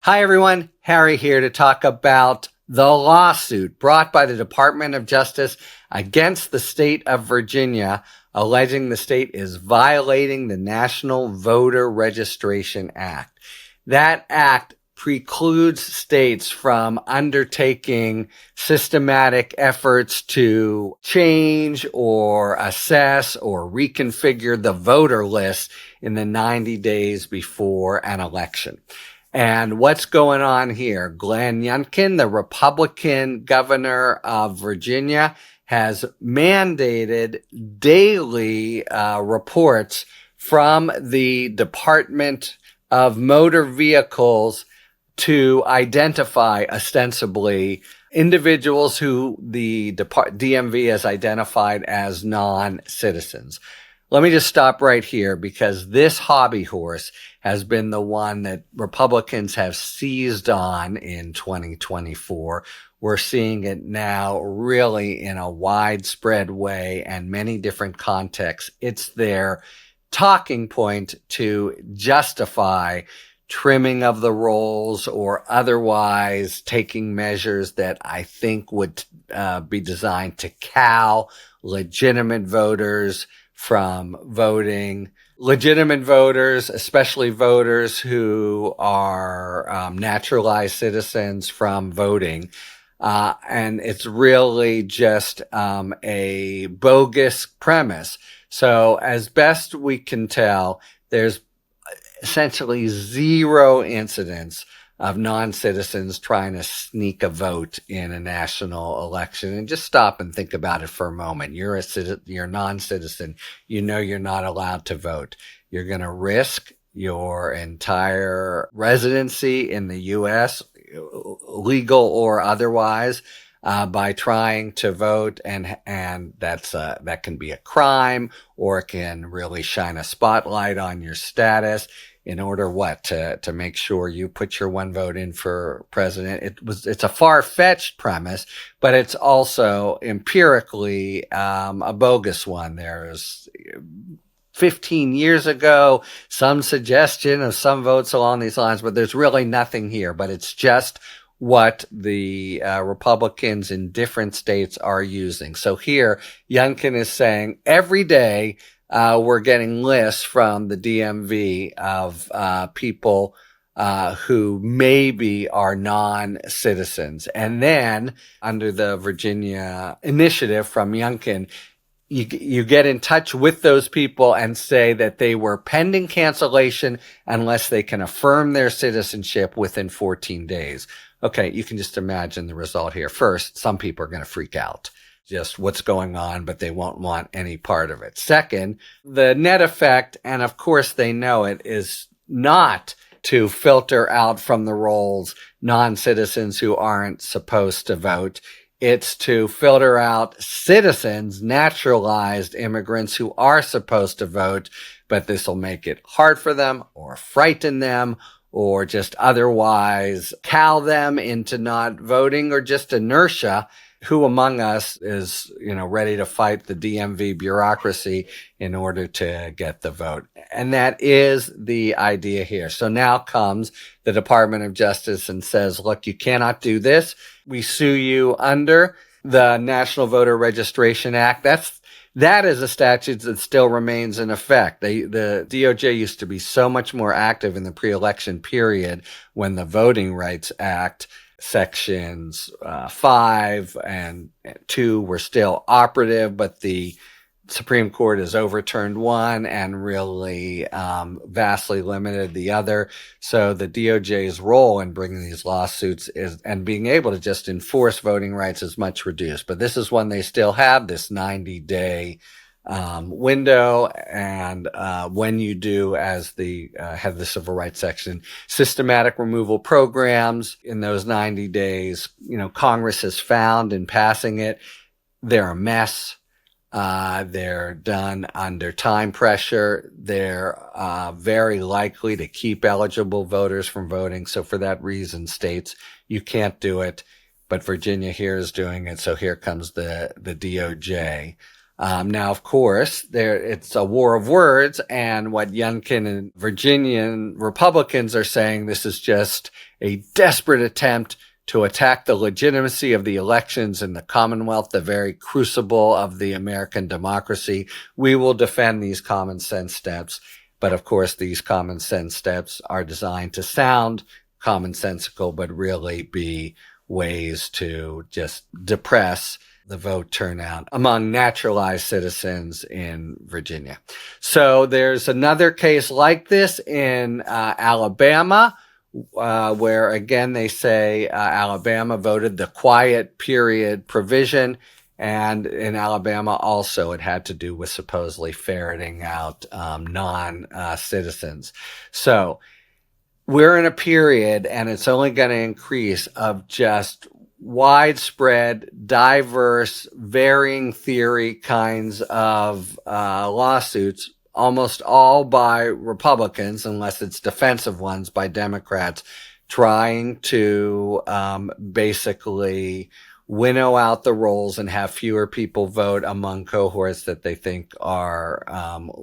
Hi, everyone. Harry here to talk about the lawsuit brought by the Department of Justice against the state of Virginia, alleging the state is violating the National Voter Registration Act. That act precludes states from undertaking systematic efforts to change or assess or reconfigure the voter list in the 90 days before an election. And what's going on here? Glenn Youngkin, the Republican governor of Virginia, has mandated daily reports from the Department of Motor Vehicles to identify ostensibly individuals who the DMV has identified as non-citizens. Let me just stop right here because this hobby horse has been the one that Republicans have seized on in 2024. We're seeing it now really in a widespread way and many different contexts. It's their talking point to justify trimming of the rolls or otherwise taking measures that I think would be designed to cow legitimate voters from voting. Legitimate voters, especially voters who are naturalized citizens, from voting. And it's really just a bogus premise. So as best we can tell, there's essentially zero incidents of non-citizens trying to sneak a vote in a national election. And just stop and think about it for a moment. You're a non-citizen. You know you're not allowed to vote. You're going to risk your entire residency in the U.S., legal or otherwise, by trying to vote, and that can be a crime, or it can really shine a spotlight on your status in order to make sure you put your one vote in for president. It's a far-fetched premise, but it's also empirically a bogus one. There's 15 years ago some suggestion of some votes along these lines, but there's really nothing here. But it's just what the Republicans in different states are using. So here, Youngkin is saying every day we're getting lists from the DMV of people who maybe are non-citizens. And then under the Virginia initiative from Youngkin, you get in touch with those people and say that they were pending cancellation unless they can affirm their citizenship within 14 days. Okay, you can just imagine the result here. First, some people are going to freak out. Just what's going on, but they won't want any part of it. Second, the net effect, and of course they know it, is not to filter out from the rolls non-citizens who aren't supposed to vote. It's to filter out citizens, naturalized immigrants who are supposed to vote, but this will make it hard for them or frighten them or just otherwise cow them into not voting, or just inertia. Who among us is, ready to fight the DMV bureaucracy in order to get the vote? And that is the idea here. So now comes the Department of Justice and says, look, you cannot do this. We sue you under the National Voter Registration Act. That is a statute that still remains in effect. The DOJ used to be so much more active in the pre-election period when the Voting Rights Act sections 5 and 2 were still operative, but the Supreme Court has overturned one and really vastly limited the other. So the DOJ's role in bringing these lawsuits and being able to just enforce voting rights is much reduced. But this is when they still have this 90-day window. And when you do, as the head of the Civil Rights section, systematic removal programs in those 90 days, Congress has found in passing it, they're a mess. They're done under time pressure. They're very likely to keep eligible voters from voting. So for that reason, states, you can't do it. But Virginia here is doing it. So here comes the DOJ. Now, of course, it's a war of words, and what Youngkin and Virginian Republicans are saying, this is just a desperate attempt to attack the legitimacy of the elections in the Commonwealth, the very crucible of the American democracy. We will defend these common sense steps. But of course, these common sense steps are designed to sound commonsensical, but really be ways to just depress the vote turnout among naturalized citizens in Virginia. So there's another case like this in Alabama, where again they say Alabama voted the quiet period provision. And in Alabama also it had to do with supposedly ferreting out non-citizens. So we're in a period, and it's only going to increase, of just widespread, diverse, varying theory kinds of lawsuits, almost all by Republicans, unless it's defensive ones by Democrats, trying to basically winnow out the rolls and have fewer people vote among cohorts that they think are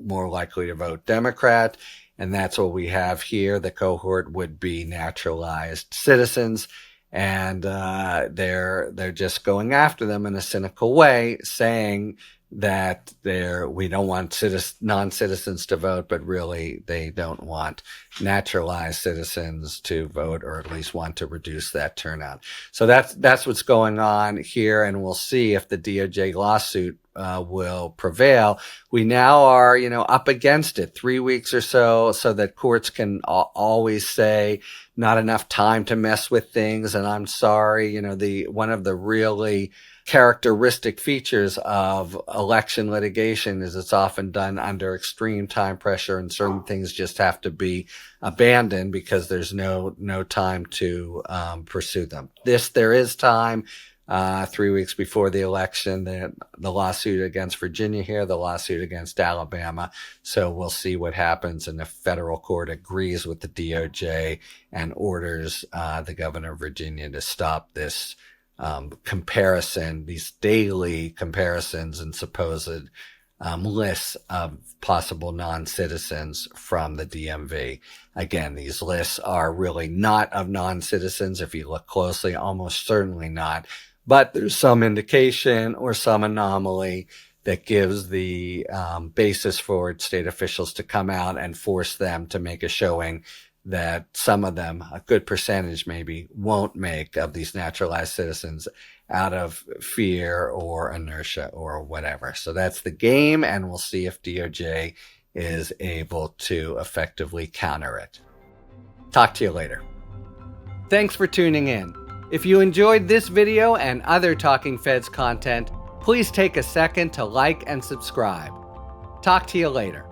more likely to vote Democrat. And that's what we have here. The cohort would be naturalized citizens. And they're just going after them in a cynical way, saying that we don't want non-citizens to vote, but really they don't want naturalized citizens to vote, or at least want to reduce that turnout. So that's what's going on here, and we'll see if the DOJ lawsuit will prevail. We now are, up against it 3 weeks or so that courts can always say not enough time to mess with things. And I'm sorry, one of the really characteristic features of election litigation is it's often done under extreme time pressure, and certain things just have to be abandoned because there's no time to pursue them. There is time. 3 weeks before the election, the lawsuit against Virginia here, the lawsuit against Alabama. So we'll see what happens, and the federal court agrees with the DOJ and orders the governor of Virginia to stop this comparison, these daily comparisons and supposed lists of possible non-citizens from the DMV. Again, these lists are really not of non-citizens. If you look closely, almost certainly not. But there's some indication or some anomaly that gives the basis for state officials to come out and force them to make a showing that some of them, a good percentage maybe, won't make of these naturalized citizens out of fear or inertia or whatever. So that's the game, and we'll see if DOJ is able to effectively counter it. Talk to you later. Thanks for tuning in. If you enjoyed this video and other Talking Feds content, please take a second to like and subscribe. Talk to you later.